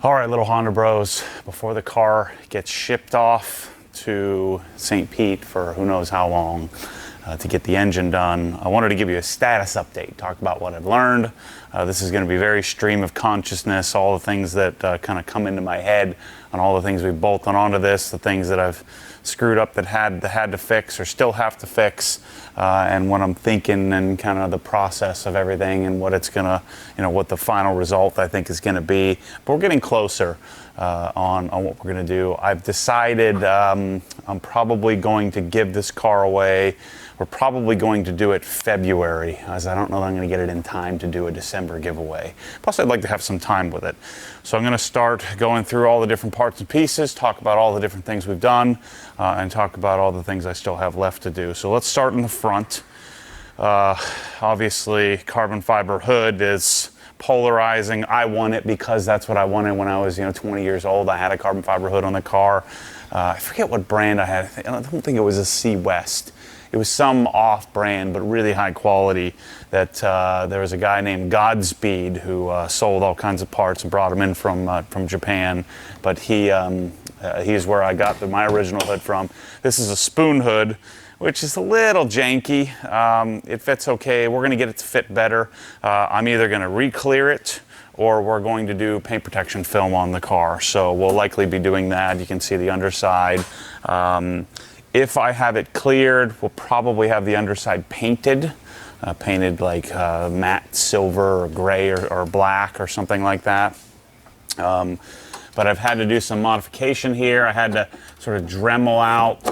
All right, little Honda bros, before the car gets shipped off to St. Pete for who knows how long to get the engine done, I wanted to give you a status update, talk about what I've learned. This is going to be very stream of consciousness, all the things that kind of come into my head on all the things we've bolted onto this, the things that I've screwed up that had to fix or still have to fix, and what I'm thinking and kind of the process of everything and what it's gonna, what the final result I think is gonna be. But we're getting closer on what we're gonna do. I've decided I'm probably going to give this car away. We're probably going to do it February, as I don't know that I'm going to get it in time to do a December giveaway. Plus, I'd like to have some time with it. So I'm going to start going through all the different parts and pieces, talk about all the different things we've done, and talk about all the things I still have left to do. So let's start in the front. Obviously, carbon fiber hood is polarizing. I want it because that's what I wanted when I was 20 years old. I had a carbon fiber hood on the car. I forget what brand I had. I don't think it was a Sea West. It was some off-brand, but really high quality, that there was a guy named Godspeed who sold all kinds of parts and brought them in from Japan. But he's where I got my original hood from. This is a spoon hood, which is a little janky. It fits okay. We're going to get it to fit better. I'm either going to re-clear it or we're going to do paint protection film on the car. So we'll likely be doing that. You can see the underside. If I have it cleared, we'll probably have the underside painted like matte silver or gray or black or something like that. But I've had to do some modification here. I had to sort of Dremel out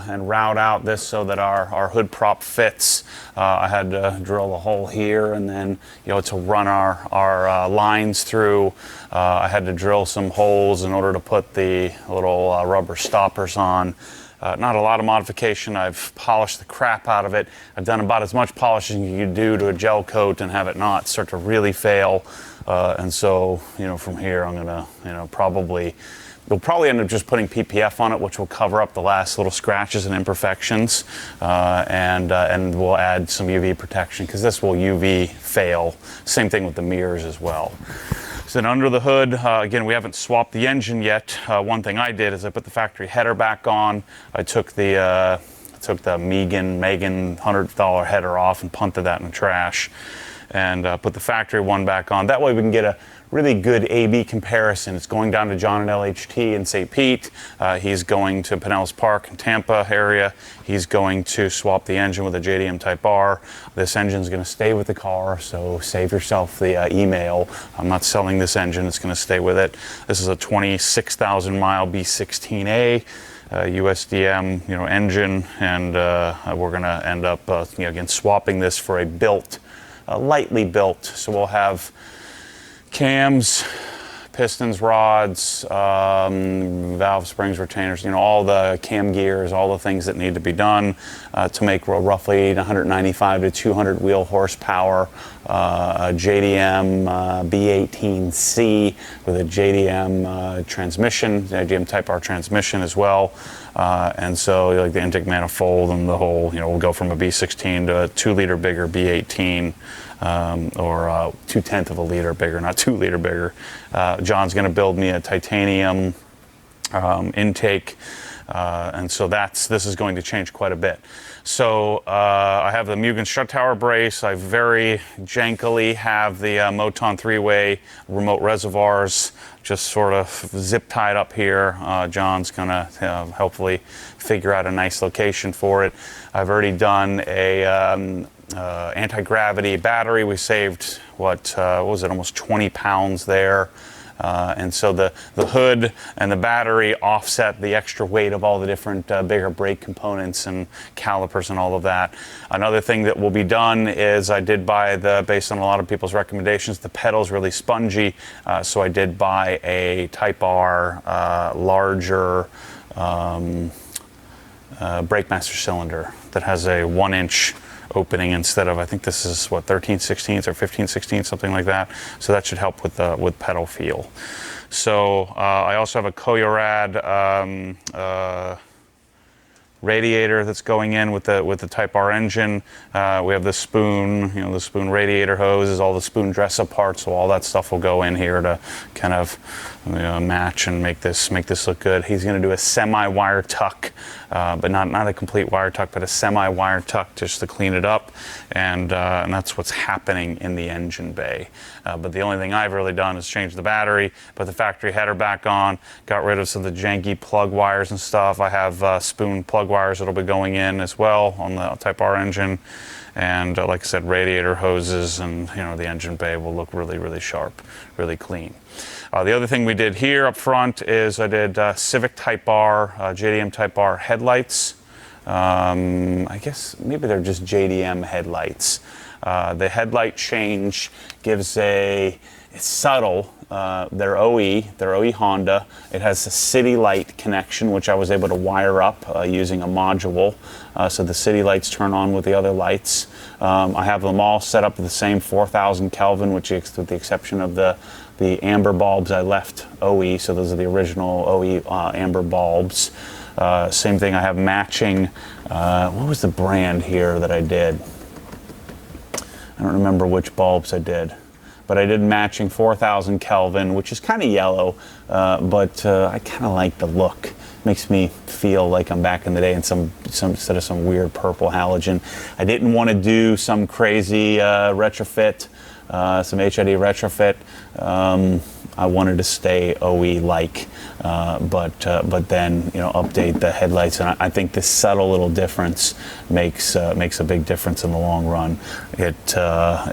and route out this so that our hood prop fits. I had to drill a hole here and then, to run our lines through. I had to drill some holes in order to put the little rubber stoppers on. Not a lot of modification. I've polished the crap out of it. I've done about as much polishing as you could do to a gel coat and have it not start to really fail. And so, from here I'm gonna, we'll probably end up just putting PPF on it, which will cover up the last little scratches and imperfections, and we'll add some UV protection because this will UV fail. Same thing with the mirrors as well. So then under the hood, again, we haven't swapped the engine yet. One thing I did is I put the factory header back on. I took the Megan $100 header off and punted that in the trash, and put the factory one back on. That way we can get a really good A/B comparison. It's going down to John at LHT in St. Pete. He's going to Pinellas Park in Tampa area. He's going to swap the engine with a JDM Type R. This engine's going to stay with the car, so save yourself the email. I'm not selling this engine. It's going to stay with it. This is a 26,000 mile B16A. USDM, engine, and we're going to end up, again, swapping this for a built, lightly built. So we'll have cams, pistons, rods, valve springs, retainers, all the cam gears, all the things that need to be done to make roughly 195 to 200 wheel horsepower, JDM B18C with a JDM transmission, JDM Type R transmission as well. And so like the intake manifold and the whole, we'll go from a B16 to a 2 liter bigger B18. Or 2/10 of a liter bigger, not 2 liter bigger. John's going to build me a titanium intake, and so this is going to change quite a bit. So I have the Mugen strut tower brace. I very jankily have the Moton 3-way remote reservoirs just sort of zip tied up here. John's going to hopefully figure out a nice location for it. I've already done a anti-gravity battery. We saved what was it, almost 20 pounds there, and so the hood and the battery offset the extra weight of all the different bigger brake components and calipers and all of that. Another thing that will be done is I did buy, based on a lot of people's recommendations, the pedal's really spongy, so I did buy a Type R larger brake master cylinder that has a 1-inch opening instead of, I think this is what, 13/16 or 15/16, something like that. So that should help with pedal feel. So I also have a Koyorad radiator that's going in with the Type R engine. We have the spoon, the spoon radiator hoses, all the spoon dress up parts. So all that stuff will go in here to kind of match and make this look good. He's going to do a semi-wire tuck, but not a complete wire tuck, but a semi-wire tuck just to clean it up, and that's what's happening in the engine bay. But the only thing I've really done is change the battery, put the factory header back on, got rid of some of the janky plug wires and stuff. I have spoon plug wires that'll be going in as well on the Type R engine, and like I said, radiator hoses, and the engine bay will look really, really sharp, really clean. The other thing we did here up front is I did Civic Type R, JDM Type R headlights. I guess maybe they're just JDM headlights. The headlight change gives it's subtle. They're OE Honda. It has a city light connection, which I was able to wire up using a module. So the city lights turn on with the other lights. I have them all set up at the same 4,000 Kelvin, which is with the exception of the amber bulbs I left OE. So those are the original OE amber bulbs. Same thing, I have matching, what was the brand here that I did? I don't remember which bulbs I did, but I did matching 4,000 Kelvin, which is kind of yellow, but I kind of like the look. Makes me feel like I'm back in the day in some instead of some weird purple halogen. I didn't want to do some crazy retrofit, some HID retrofit. I wanted to stay OE-like, but then update the headlights, and I think this subtle little difference makes a big difference in the long run. It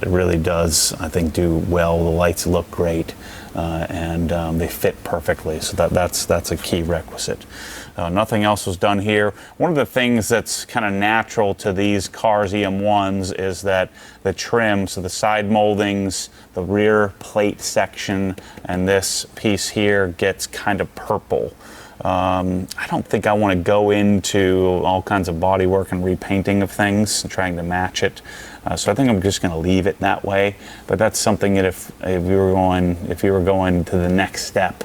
really does, I think, do well. The lights look great, and they fit perfectly. So that's a key requisite. Nothing else was done here. One of the things that's kind of natural to these cars, EM1s, is that the trim, so the side moldings, the rear plate section, and this piece here gets kind of purple. I don't think I want to go into all kinds of body work and repainting of things and trying to match it. So I think I'm just going to leave it that way. But that's something that if you were going to the next step,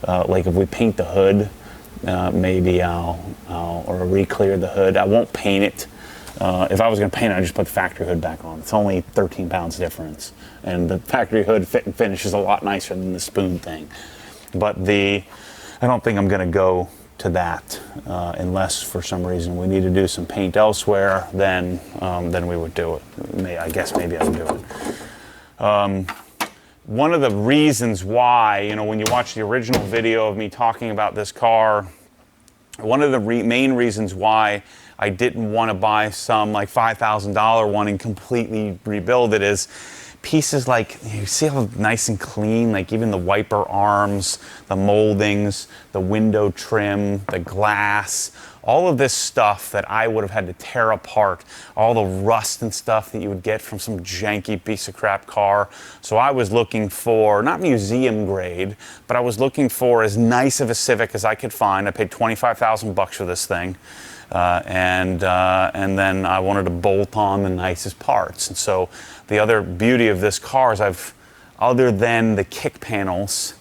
like if we paint the hood, maybe I'll re-clear the hood. I won't paint it. If I was going to paint it, I'd just put the factory hood back on. It's only 13 pounds difference, and the factory hood fit and finish is a lot nicer than the spoon thing. But I don't think I'm going to go to that unless for some reason we need to do some paint elsewhere. Then we would do it. I guess maybe I'll do it. One of the reasons why, when you watch the original video of me talking about this car, one of the main reasons why I didn't want to buy some like $5,000 one and completely rebuild it is pieces like, you see how nice and clean, like even the wiper arms, the moldings, the window trim, the glass, all of this stuff that I would have had to tear apart, all the rust and stuff that you would get from some janky piece of crap car. So I was looking for, not museum grade, but I was looking for as nice of a Civic as I could find. I paid $25,000 for this thing. And then I wanted to bolt on the nicest parts. And so the other beauty of this car is other than the kick panels,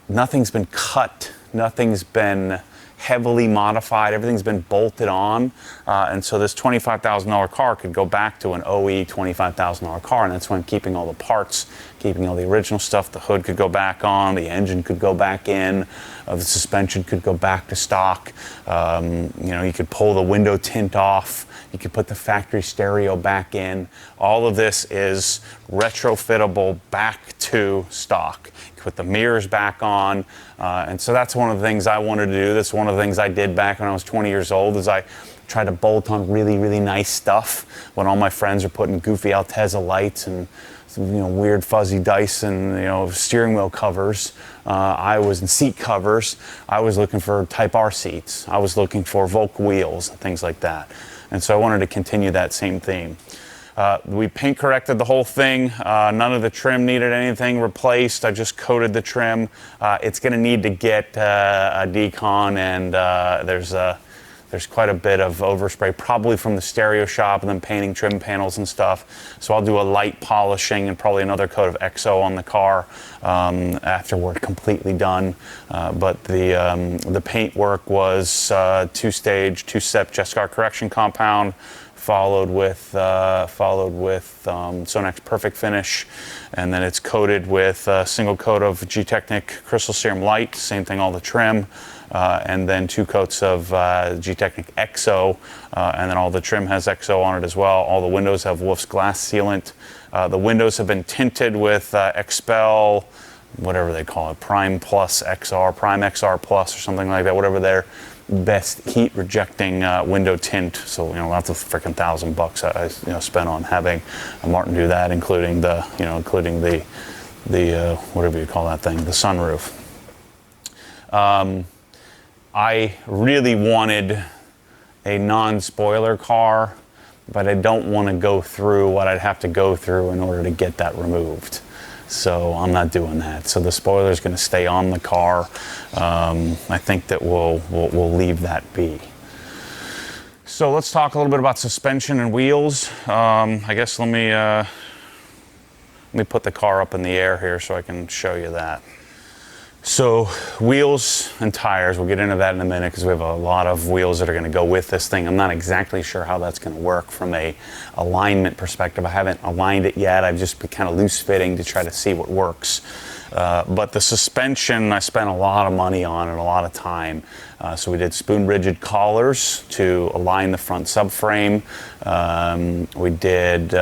nothing's been cut, nothing's been heavily modified, everything's been bolted on, and so this $25,000 car could go back to an OE $25,000 car, and that's why I'm keeping all the parts, keeping all the original stuff. The hood could go back on, the engine could go back in, the suspension could go back to stock. You could pull the window tint off, you could put the factory stereo back in. All of this is retrofittable back to stock. Put the mirrors back on, and so that's one of the things I wanted to do. That's one of the things I did back when I was 20 years old, is I tried to bolt on really, really nice stuff when all my friends are putting goofy Altezza lights and some, weird fuzzy Dyson, steering wheel covers. I was in seat covers. I was looking for Type R seats. I was looking for Volk wheels and things like that. And so I wanted to continue that same theme. We paint corrected the whole thing. None of the trim needed anything replaced. I just coated the trim. It's going to need to get a decon, and there's There's quite a bit of overspray, probably from the stereo shop and then painting trim panels and stuff. So I'll do a light polishing and probably another coat of XO on the car after we're completely done. But the paint work was two-stage, two-step jet scar correction compound, followed with Sonax Perfect Finish, and then it's coated with a single coat of G-Technic Crystal Serum Light, same thing all the trim, and then 2 coats of G-Technic XO, and then all the trim has XO on it as well. All the windows have Wolf's Glass sealant. The windows have been tinted with Expel, whatever they call it, Prime Plus XR, Prime XR Plus or something like that, whatever their best heat rejecting window tint. So lots of freaking $1,000 I spent on having Martin do that, including the whatever you call that thing, the sunroof. I really wanted a non-spoiler car, but I don't want to go through what I'd have to go through in order to get that removed. So I'm not doing that. So the spoiler is going to stay on the car. I think that we'll leave that be. So let's talk a little bit about suspension and wheels. I guess let me put the car up in the air here so I can show you that. So wheels and tires, we'll get into that in a minute because we have a lot of wheels that are going to go with this thing. I'm not exactly sure how that's going to work from a alignment perspective. I haven't aligned it yet. I've just been kind of loose fitting to try to see what works. But the suspension, I spent a lot of money on and a lot of time. So we did spoon rigid collars to align the front subframe. We did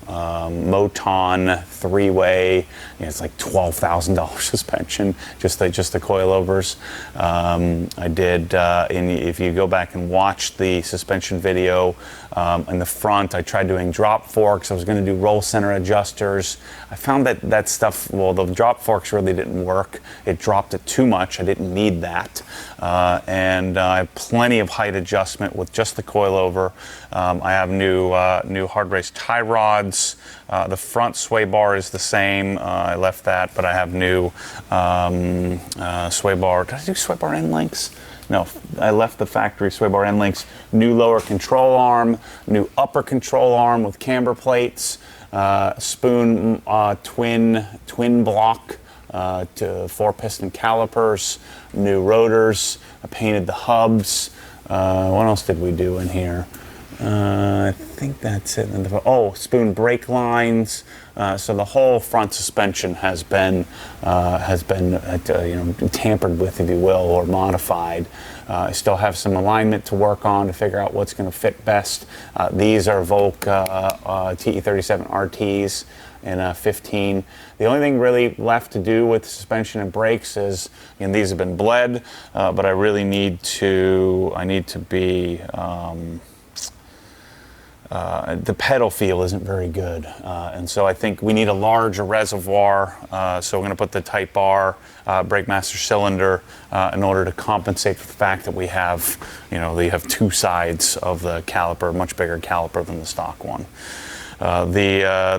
Moton 3-way. It's like $12,000 suspension, just the coilovers. I did, if you go back and watch the suspension video, in the front, I tried doing drop forks. I was going to do roll center adjusters. I found that stuff, well, the drop forks really didn't work. It dropped it too much. I didn't need that. And I have plenty of height adjustment with just the coilover. I have new hard race tie rods. The front sway bar is the same. I left that, but I have new sway bar. Did I do sway bar end links? No, I left the factory sway bar end links. New lower control arm, new upper control arm with camber plates, spoon twin block to 4-piston calipers, new rotors. I painted the hubs. What else did we do in here? I think that's it. Spoon brake lines. So the whole front suspension has been tampered with, if you will, or modified. I still have some alignment to work on to figure out what's going to fit best. These are Volk TE37 RTs in 15. The only thing really left to do with suspension and brakes is, these have been bled, but I really need to be. The pedal feel isn't very good, and so I think we need a larger reservoir. So we're going to put the Type R brake master cylinder in order to compensate for the fact that we have, they have 2 sides of the caliper, much bigger caliper than the stock one.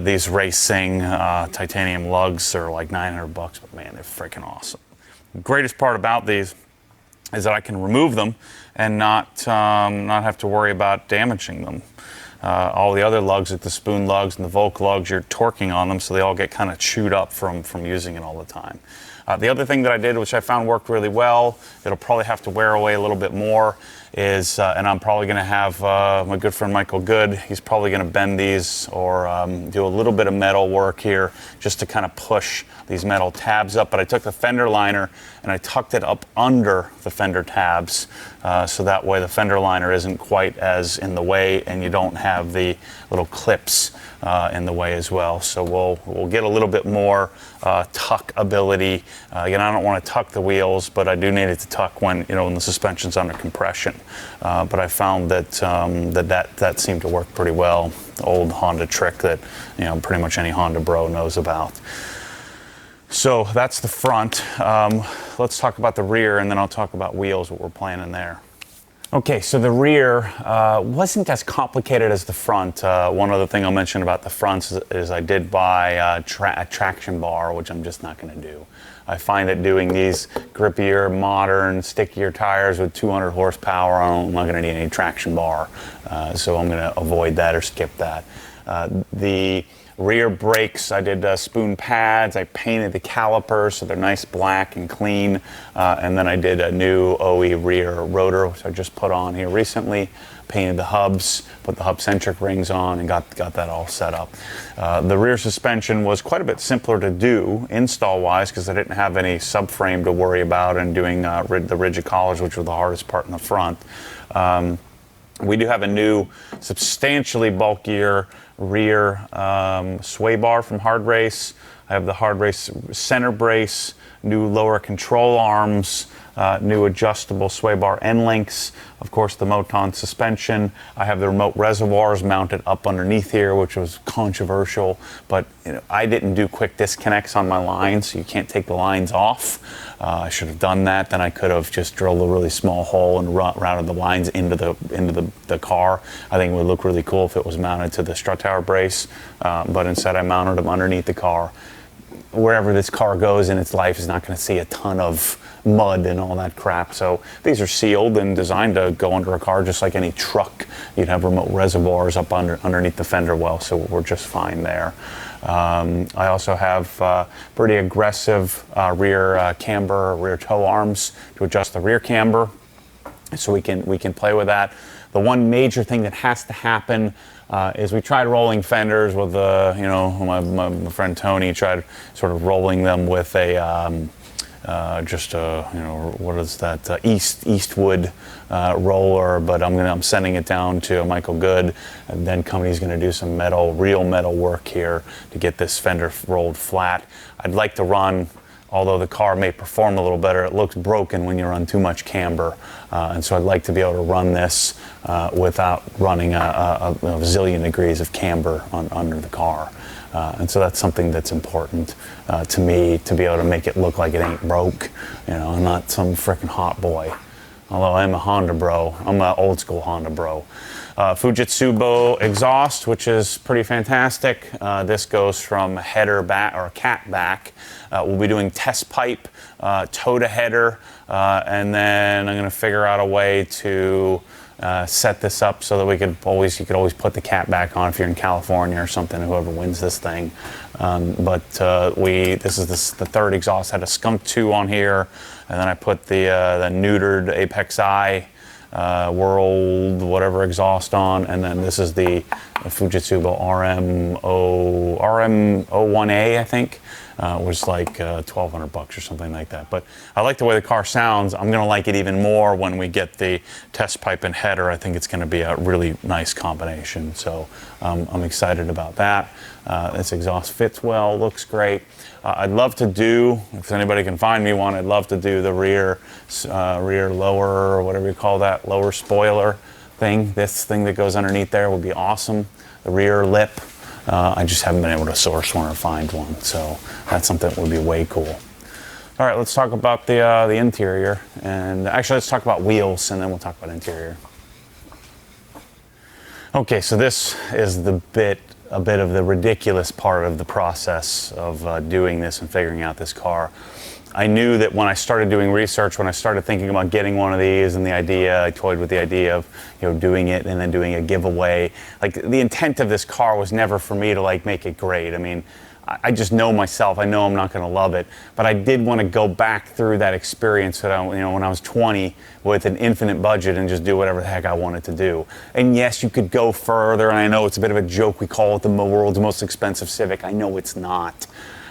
These racing titanium lugs are like $900, but man, they're freaking awesome. The greatest part about these is that I can remove them and not have to worry about damaging them. All the other lugs, like the Spoon lugs and the Volk lugs, you're torquing on them, so they all get kind of chewed up from using it all the time. The other thing that I did, which I found worked really well, it'll probably have to wear away a little bit more, is, and I'm probably going to have my good friend Michael Good, he's probably going to bend these or do a little bit of metal work here just to kind of push these metal tabs up. But I took the fender liner and I tucked it up under the fender tabs, so that way the fender liner isn't quite as in the way and you don't have the little clips in the way as well. So we'll get a little bit more tuck ability. Again, I don't want to tuck the wheels, but I do need it to tuck when the suspension's under compression. But I found that that seemed to work pretty well. The old Honda trick that pretty much any Honda bro knows about. So that's the front. Let's talk about the rear, and then I'll talk about wheels, what we're planning there. Okay, so the rear wasn't as complicated as the front. One other thing I'll mention about the fronts is I did buy a traction bar, which I'm just not going to do. I find that doing these grippier, modern, stickier tires with 200 horsepower, I'm not going to need any traction bar, so I'm going to avoid that or skip that. The rear brakes, I did spoon pads. I painted the calipers so they're nice black and clean. And then I did a new OE rear rotor, which I just put on here recently. Painted the hubs, put the hub-centric rings on, and got that all set up. The rear suspension was quite a bit simpler to do install-wise because I didn't have any subframe to worry about and doing the rigid collars, which were the hardest part in the front. We do have a new, substantially bulkier rear sway bar from Hard Race. I have the Hard Race center brace, new lower control arms, new adjustable sway bar end links, of course the Moton suspension. I have the remote reservoirs mounted up underneath here, which was controversial, but I didn't do quick disconnects on my lines, so you can't take the lines off. I should have done that. Then I could have just drilled a really small hole and routed the lines into the car. I think it would look really cool if it was mounted to the strut tower brace, but instead I mounted them underneath the car. Wherever this car goes in its life is not going to see a ton of mud and all that crap. So these are sealed and designed to go under a car just like any truck. You'd have remote reservoirs up underneath the fender well, so we're just fine there. I also have pretty aggressive rear camber, rear toe arms to adjust the rear camber, so we can play with that. The one major thing that has to happen is we tried rolling fenders with my friend Tony tried sort of rolling them with a what is that Eastwood roller, but I'm sending it down to Michael Good, and then company's going to do some real metal work here to get this fender rolled flat. I'd like to run, although the car may perform a little better, it looks broken when you run too much camber, and so I'd like to be able to run this without running a zillion degrees of camber under the car. And so that's something that's important to me, to be able to make it look like it ain't broke. I'm not some freaking hot boy. Although I'm a Honda bro. I'm an old school Honda bro. Fujitsubo exhaust, which is pretty fantastic. This goes from header back or cat back. We'll be doing test pipe, toe to header, and then I'm going to figure out a way to set this up so that you could always put the cat back on if you're in California or something, whoever wins this thing. This is the third exhaust. I had a Skunk 2 on here, and then I put the neutered Apex I World whatever exhaust on, and then this is the Fujitsubo RM01A, I think. Was like $1,200 or something like that. But I like the way the car sounds. I'm going to like it even more when we get the test pipe and header. I think it's going to be a really nice combination. So I'm excited about that. This exhaust fits well, looks great. I'd love to do, if anybody can find me one, I'd love to do the rear lower, or whatever you call that, lower spoiler thing. This thing that goes underneath there would be awesome. The rear lip. I just haven't been able to source one or find one, so that's something that would be way cool. All right, let's talk about the interior, and actually let's talk about wheels, and then we'll talk about interior. Okay, so this is a bit of the ridiculous part of the process of doing this and figuring out this car. I knew that when I started doing research, when I started thinking about getting one of these, and I toyed with the idea of doing it and then doing a giveaway. Like, the intent of this car was never for me to make it great. I mean, I just know myself. I know I'm not going to love it, but I did want to go back through that experience that when I was 20 with an infinite budget and just do whatever the heck I wanted to do. And yes, you could go further, and I know it's a bit of a joke. We call it the world's most expensive Civic. I know it's not.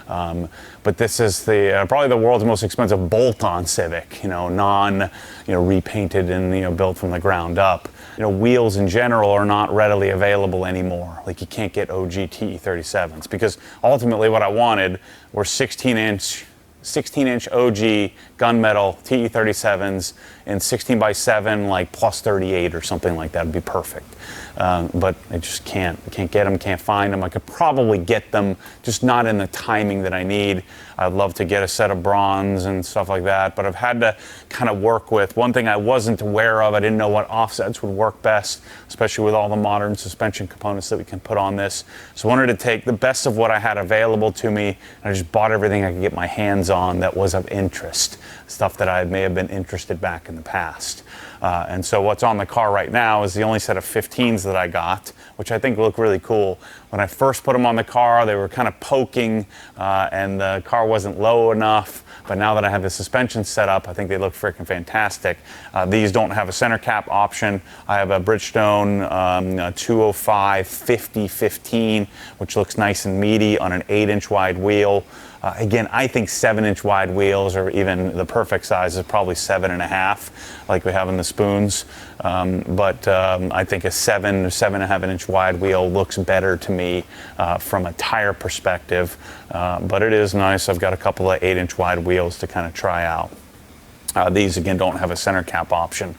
But this is probably the world's most expensive bolt-on Civic, repainted and built from the ground up. Wheels in general are not readily available anymore. Like, you can't get OG TE37s, because ultimately what I wanted were 16-inch OG gunmetal TE37s in 16x7, like plus 38 or something like that would be perfect. but I just can't get them, can't find them. I could probably get them, just not in the timing that I need. I'd love to get a set of bronze and stuff like that, but I've had to kind of work with one thing I wasn't aware of. I didn't know what offsets would work best, especially with all the modern suspension components that we can put on this. So I wanted to take the best of what I had available to me, and I just bought everything I could get my hands on that was of interest, stuff that I may have been interested back in the past. And so what's on the car right now is the only set of 15s that I got, which I think look really cool. When I first put them on the car, they were kind of poking and the car wasn't low enough. But now that I have the suspension set up, I think they look freaking fantastic. These don't have a center cap option. I have a Bridgestone 205 50-15, which looks nice and meaty on an 8-inch wide wheel. Again, I think 7-inch wide wheels, or even the perfect size is probably 7.5, like we have in the spoons. But I think a 7.5-inch wide wheel looks better to me from a tire perspective. But it is nice. I've got a couple of 8-inch wide wheels to kind of try out. These, again, don't have a center cap option.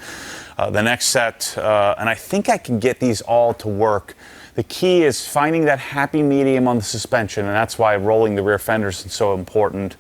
The next set, and I think I can get these all to work. The key is finding that happy medium on the suspension, and that's why rolling the rear fenders is so important,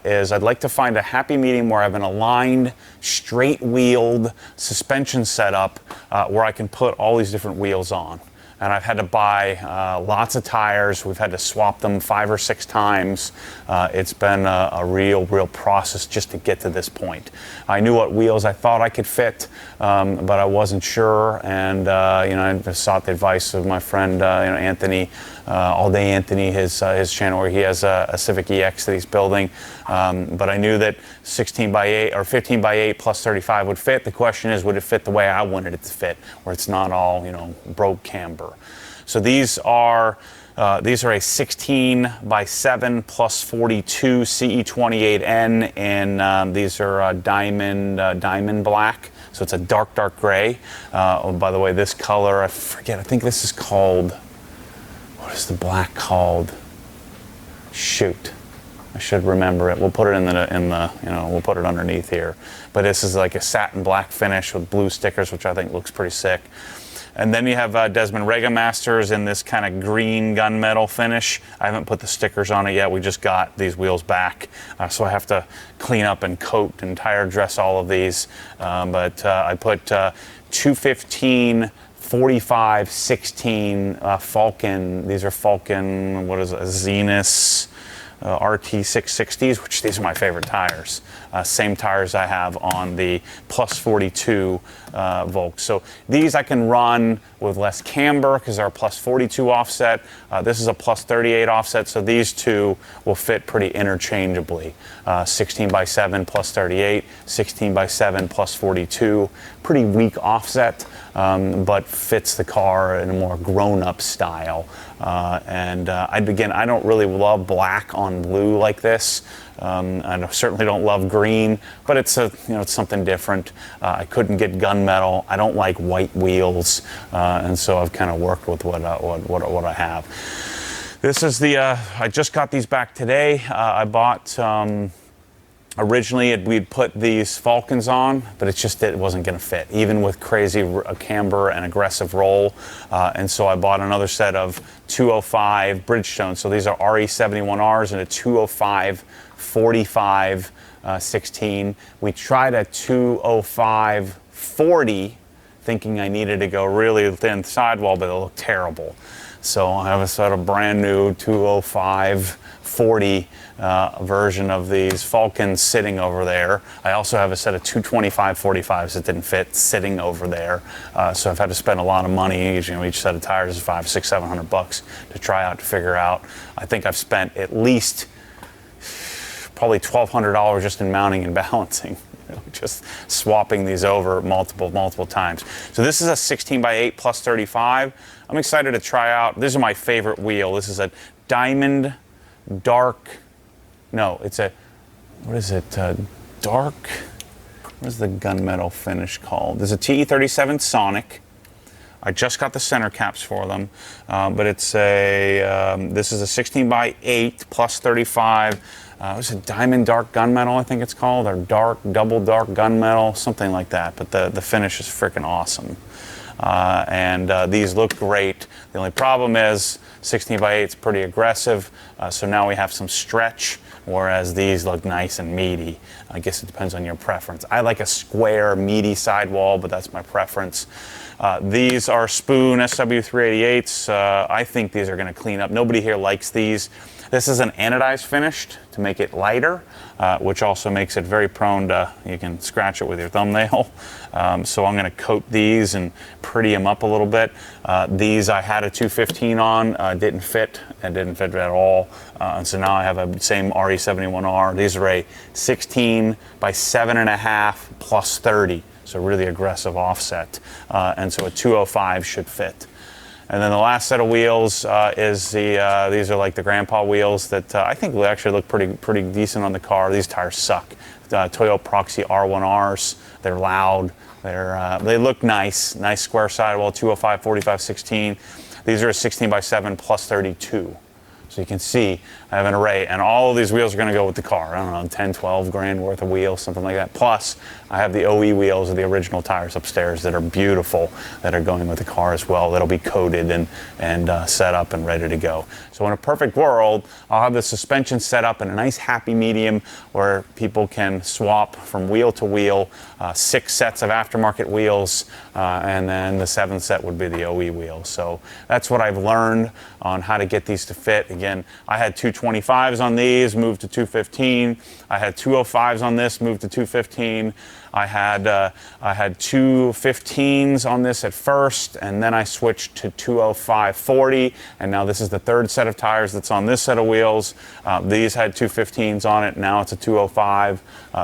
is I'd like to find a happy medium where I have an aligned, straight-wheeled suspension setup where I can put all these different wheels on. And I've had to buy lots of tires. We've had to swap them 5 or 6 times. It's been a real process just to get to this point. I knew what wheels I thought I could fit, but I wasn't sure. And I sought the advice of my friend Anthony, All Day Anthony, his channel where he has a Civic EX that he's building. But I knew that 16x8 or 15x8 plus 35 would fit. The question is, would it fit the way I wanted it to fit, where it's not all broke camber. So these are a 16x7 plus 42 CE28N, and these are diamond black. So it's a dark gray. Oh, by the way, this color, I forget. I think this is called. What is the black called? Shoot, I should remember it. We'll put it we'll put it underneath here. But this is like a satin black finish with blue stickers, which I think looks pretty sick. And then you have Desmond Regamasters in this kind of green gunmetal finish. I haven't put the stickers on it yet. We just got these wheels back. So I have to clean up and coat and tire dress all of these. But I put 215, 45, 16 Falcon. These are Falcon, what is it, Zenith RT660s, which these are my favorite tires. Same tires I have on the plus 42 Volks. So these I can run with less camber because they're a plus 42 offset. This is a plus 38 offset, so these two will fit pretty interchangeably. 16x7 plus 38, 16x7 plus 42. Pretty weak offset, but fits the car in a more grown-up style. I don't really love black on blue like this. I certainly don't love green, but it's something different. I couldn't get gunmetal. I don't like white wheels, and so I've kind of worked with what I have. This is I just got these back today. I bought. Originally, we'd put these Falcons on, but it wasn't going to fit, even with crazy camber and aggressive roll. And so I bought another set of 205 Bridgestone. So these are RE71Rs and a 205 45 16. We tried a 205 40, thinking I needed to go really thin sidewall, but it looked terrible. So I have a set of brand new 205 40 version of these Falcons sitting over there. I also have a set of 225 45s that didn't fit sitting over there. So I've had to spend a lot of money. Each set of tires is $500, $600, $700 to try out, to figure out. I think I've spent at least probably $1,200 just in mounting and balancing. Just swapping these over multiple times. So this is a 16x8 plus 35. I'm excited to try out. This is my favorite wheel. This is a diamond dark. No, it's a, what is it? Dark. What is the gunmetal finish called? There's a TE37 Sonic. I just got the center caps for them, but it's this is a 16x8 plus 35. It's a diamond dark gunmetal, I think it's called, or double dark gunmetal, something like that. But the finish is freaking awesome. and these look great. The only problem is 16x8 is pretty aggressive, so now we have some stretch, whereas these look nice and meaty. I guess it depends on your preference. I like a square, meaty sidewall, but that's my preference. These are Spoon SW388s. I think these are going to clean up. Nobody here likes these. This is an anodized finished to make it lighter, which also makes it very prone to, you can scratch it with your thumbnail. So I'm going to coat these and pretty them up a little bit. These I had a 215 on, didn't fit. It didn't fit at all. And so now I have a same RE71R. These are a 16 by 7.5 plus 30. So really aggressive offset. And so a 205 should fit. And then the last set of wheels is these are like the grandpa wheels that I think will actually look pretty decent on the car. These tires suck. Toyo Proxy R1Rs. They're loud. They look nice. Nice square sidewall. 205, 45, 16. These are a 16 by 7 plus 32. So you can see I have an array, and all of these wheels are going to go with the car. I don't know, 10, 12 grand worth of wheels, something like that. Plus, I have the OE wheels of the original tires upstairs that are beautiful, that are going with the car as well. That'll be coated and set up and ready to go. So in a perfect world, I'll have the suspension set up in a nice happy medium where people can swap from wheel to wheel, 6 sets of aftermarket wheels, and then the 7th set would be the OE wheels. So that's what I've learned on how to get these to fit. Again, I had 225s on these, moved to 215. I had 205s on this, moved to 215. I had 215s on this at first, and then I switched to 205/40, and now this is the 3rd set of tires that's on this set of wheels. These had 215s on it, now it's a 205.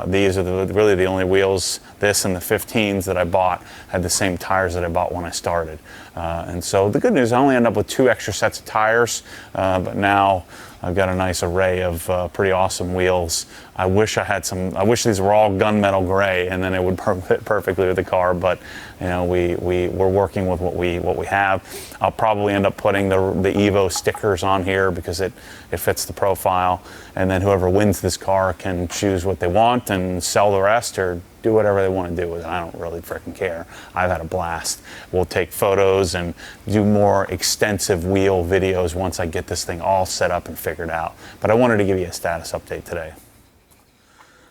These are really the only wheels, this and the 15s that I bought, had the same tires that I bought when I started. And so the good news, I only end up with 2 extra sets of tires, but now I've got a nice array of pretty awesome wheels. I wish these were all gunmetal gray, and then it would fit perfectly with the car. But you know, we're working with what we have. I'll probably end up putting the Evo stickers on here because it fits the profile. And then whoever wins this car can choose what they want and sell the rest, or do whatever they want to do with it. I don't really freaking care. I've had a blast. We'll take photos and do more extensive wheel videos once I get this thing all set up and figured out. But I wanted to give you a status update today.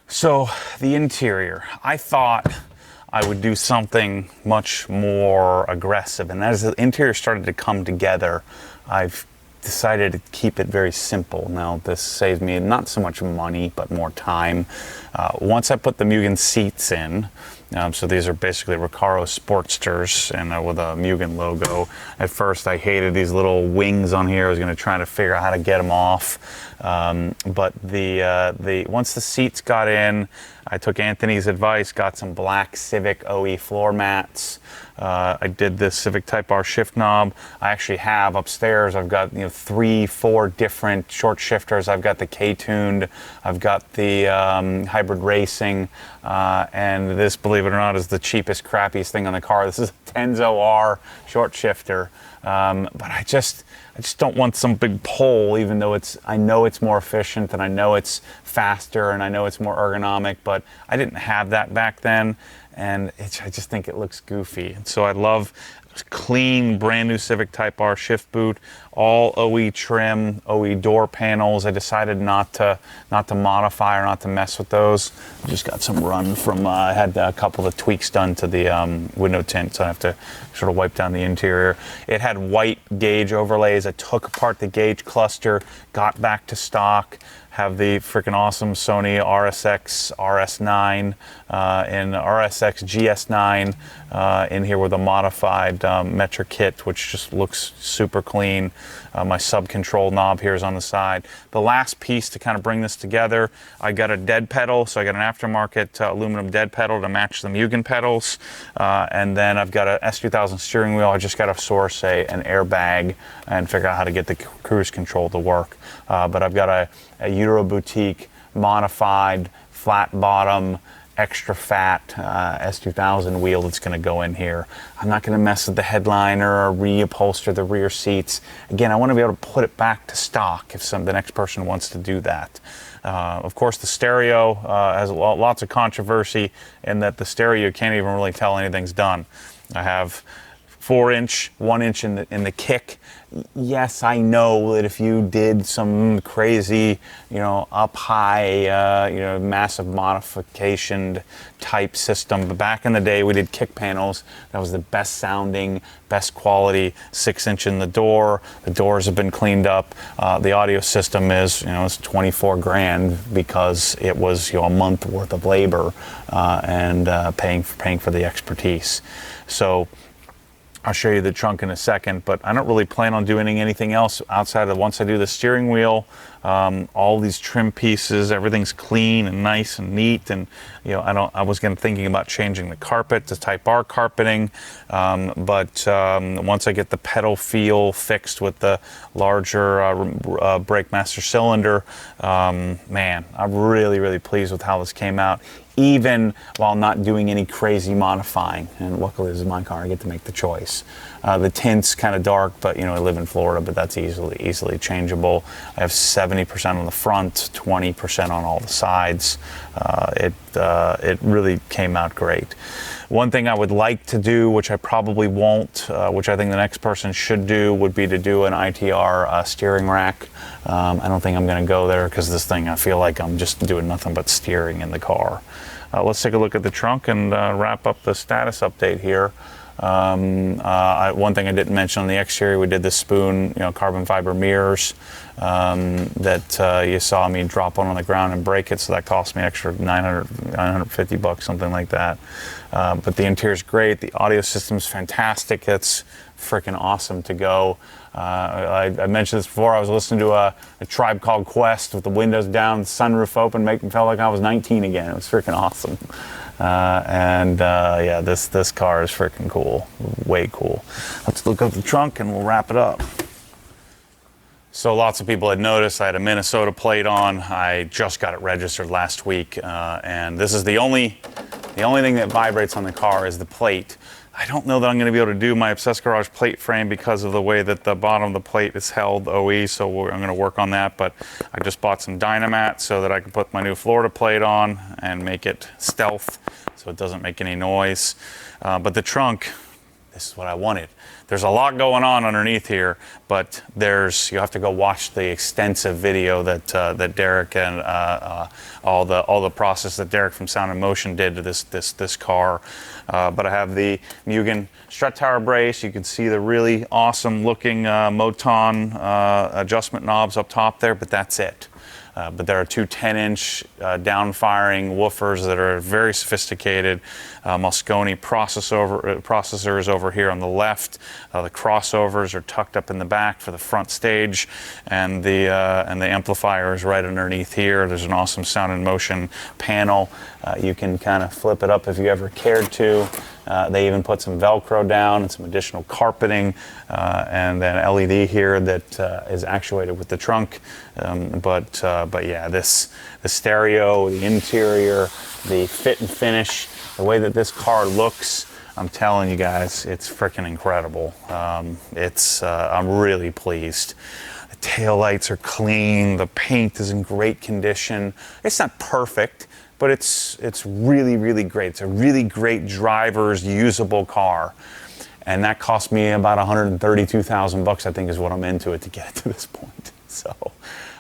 So the interior, I thought I would do something much more aggressive, and as the interior started to come together, I've decided to keep it very simple. Now this saves me not so much money but more time. Once I put the Mugen seats in, so these are basically Recaro Sportsters and with a Mugen logo. At first I hated these little wings on here. I was going to try to figure out how to get them off. But once the seats got in, I took Anthony's advice, got some black Civic OE floor mats. I did this Civic Type R shift knob. I actually have upstairs, I've got 3, 4 different short shifters. I've got the K-tuned, I've got the hybrid racing, and this, believe it or not, is the cheapest, crappiest thing on the car. This is a Tenzo R short shifter. But I just don't want some big pole, even though I know it's more efficient and I know it's faster and I know it's more ergonomic, but I didn't have that back then, and I just think it looks goofy. And so I love clean, brand new Civic Type R shift boot, all OE trim, OE door panels. I decided not to modify or not to mess with those. I just got some run from, I had a couple of tweaks done to the window tint, so I have to sort of wipe down the interior. It had white gauge overlays. I took apart the gauge cluster, got back to stock, have the freaking awesome Sony RSX RS9 and RSX GS9 in here with a modified Metra kit, which just looks super clean. My sub control knob here is on the side. The last piece to kind of bring this together, I got a dead pedal, so I got an aftermarket aluminum dead pedal to match the Mugen pedals, and then I've got a S2000 steering wheel. I just got to source an airbag and figure out how to get the cruise control to work. But I've got a Euro Boutique modified flat bottom extra fat S2000 wheel that's going to go in here. I'm not going to mess with the headliner or reupholster the rear seats. Again, I want to be able to put it back to stock if the next person wants to do that. Of course, the stereo has lots of controversy in that the stereo, you can't even really tell anything's done. I have 4-inch, 1-inch in the kick. Yes, I know that if you did some crazy, up high, massive modification type system, but back in the day we did kick panels. That was the best sounding, best quality 6-inch in the door. The doors have been cleaned up. The audio system is, it's 24 grand because it was, a month worth of labor and paying for the expertise. So I'll show you the trunk in a second, but I don't really plan on doing anything else outside of once I do the steering wheel, all these trim pieces, everything's clean and nice and neat. And, I was thinking about changing the carpet to Type R carpeting. But once I get the pedal feel fixed with the larger brake master cylinder, man, I'm really, really pleased with how this came out, even while not doing any crazy modifying. And luckily this is my car, I get to make the choice. The tint's kind of dark, but I live in Florida, but that's easily changeable. I have 70% on the front, 20% on all the sides. It really came out great. One thing I would like to do, which I probably won't, which I think the next person should do, would be to do an ITR steering rack. I don't think I'm going to go there because this thing, I feel like I'm just doing nothing but steering in the car. Let's take a look at the trunk and wrap up the status update here. One thing I didn't mention on the exterior, we did the spoon, carbon fiber mirrors that you saw me drop one on the ground and break it, so that cost me extra $950, something like that. But the interior's great. The audio system's fantastic. It's freaking awesome to go. I mentioned this before. I was listening to a Tribe Called Quest with the windows down, the sunroof open, making me feel like I was 19 again. It was freaking awesome. Yeah, this car is freaking cool, way cool. Let's look up the trunk and we'll wrap it up. So lots of people had noticed I had a Minnesota plate on. I just got it registered last week, and this is the only thing that vibrates on the car is the plate. I don't know that I'm going to be able to do my Obsessed Garage plate frame because of the way that the bottom of the plate is held OE, so I'm going to work on that. But I just bought some Dynamat so that I can put my new Florida plate on and make it stealth so it doesn't make any noise. But the trunk, this is what I wanted. There's a lot going on underneath here, but you have to go watch the extensive video that Derek and all the process that Derek from Sound and Motion did to this car. But I have the Mugen strut tower brace. You can see the really awesome looking Moton adjustment knobs up top there, but that's it. But there are two 10-inch down-firing woofers that are very sophisticated. Moscone processors over here on the left. The crossovers are tucked up in the back for the front stage, and the amplifier is right underneath here. There's an awesome Sound and Motion panel. You can kind of flip it up if you ever cared to. They even put some Velcro down and some additional carpeting, and then LED here that is actuated with the trunk. But yeah, the stereo, the interior, the fit and finish, the way that this car looks, I'm telling you guys, it's freaking incredible. I'm really pleased. The taillights are clean. The paint is in great condition. It's not perfect, but it's really, really great. It's a really great driver's usable car. And that cost me about $132,000, I think, is what I'm into it to get it to this point. So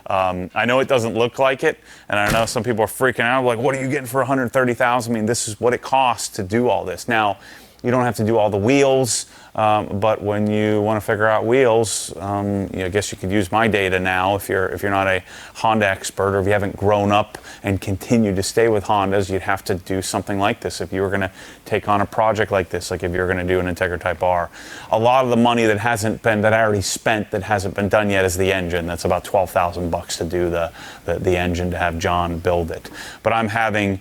I know it doesn't look like it, and I know some people are freaking out, like, what are you getting for $130,000? I mean, this is what it costs to do all this. Now, you don't have to do all the wheels, but when you want to figure out wheels, I guess you could use my data now if you're not a Honda expert, or if you haven't grown up and continued to stay with Hondas. You'd have to do something like this if you were going to take on a project like this, like if you're going to do an Integra Type R. A lot of the money that I already spent that hasn't been done yet is the engine. That's about $12,000 to do the engine, to have John build it. But I'm having,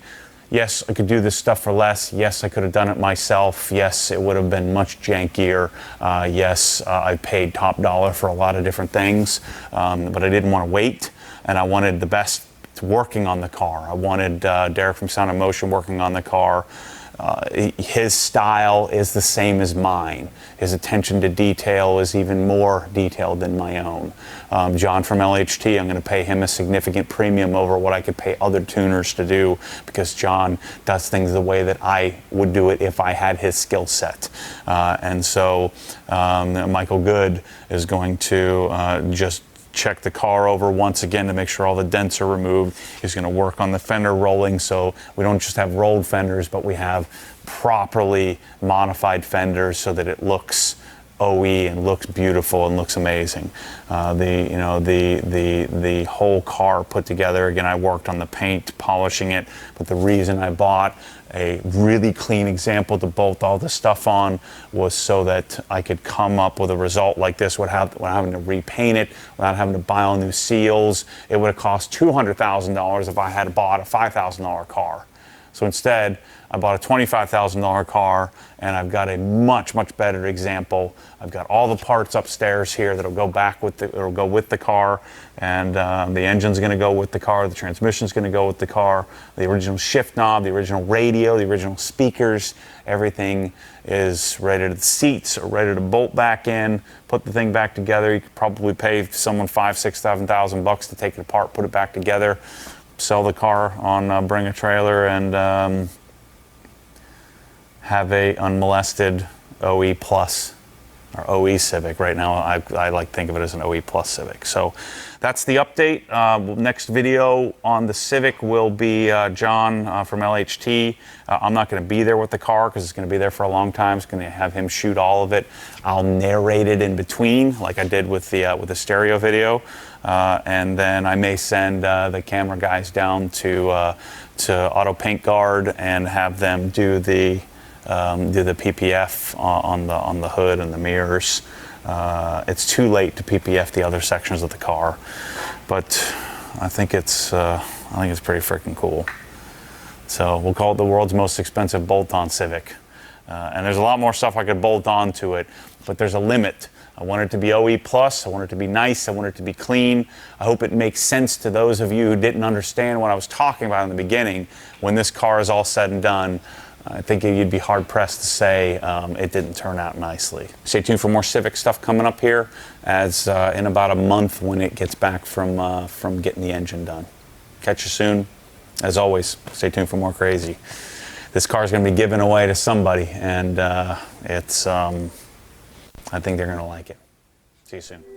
yes, I could do this stuff for less. Yes, I could have done it myself. Yes, it would have been much jankier. Yes, I paid top dollar for a lot of different things, but I didn't want to wait, and I wanted the best working on the car. I wanted Derek from Sound and Motion working on the car. his style is the same as mine. His attention to detail is even more detailed than my own. John from LHT, I'm going to pay him a significant premium over what I could pay other tuners to do, because John does things the way that I would do it if I had his skill set. And so Michael Good is going to just check the car over once again to make sure all the dents are removed. He's going to work on the fender rolling, so we don't just have rolled fenders, but we have properly modified fenders so that it looks OE and looks beautiful and looks amazing. The whole car put together. Again, I worked on the paint, polishing it, but the reason I bought a really clean example to bolt all the stuff on was so that I could come up with a result like this without having to repaint it, without having to buy all new seals. It would have cost $200,000 if I had bought a $5,000 car. So instead, I bought a $25,000 car, and I've got a much, much better example. I've got all the parts upstairs here that'll go back with it'll go with the car, and the engine's going to go with the car, the transmission's going to go with the car, the original shift knob, the original radio, the original speakers, everything is ready. The seats are ready to bolt back in, put the thing back together. You could probably pay someone $5,000, $6,000 to take it apart, put it back together, sell the car on Bring a Trailer, and have a unmolested OE Plus or OE Civic. Right now I like to think of it as an OE Plus Civic. So that's the update. Next video on the Civic will be John from LHT. I'm not going to be there with the car because it's going to be there for a long time. It's going to have him shoot all of it. I'll narrate it in between like I did with the stereo video. And then I may send the camera guys down to Auto Paint Guard and have them do the PPF on the hood and the mirrors. It's too late to PPF the other sections of the car, but I think it's pretty freaking cool. So we'll call it the world's most expensive bolt-on Civic. And there's a lot more stuff I could bolt on to it, but there's a limit. I want it to be OE plus, I want it to be nice, I want it to be clean. I hope it makes sense to those of you who didn't understand what I was talking about in the beginning. When this car is all said and done, I think you'd be hard-pressed to say it didn't turn out nicely. Stay tuned for more Civic stuff coming up here as in about a month when it gets back from getting the engine done. Catch you soon. As always, stay tuned for more crazy. This car is going to be given away to somebody, and I think they're going to like it. See you soon.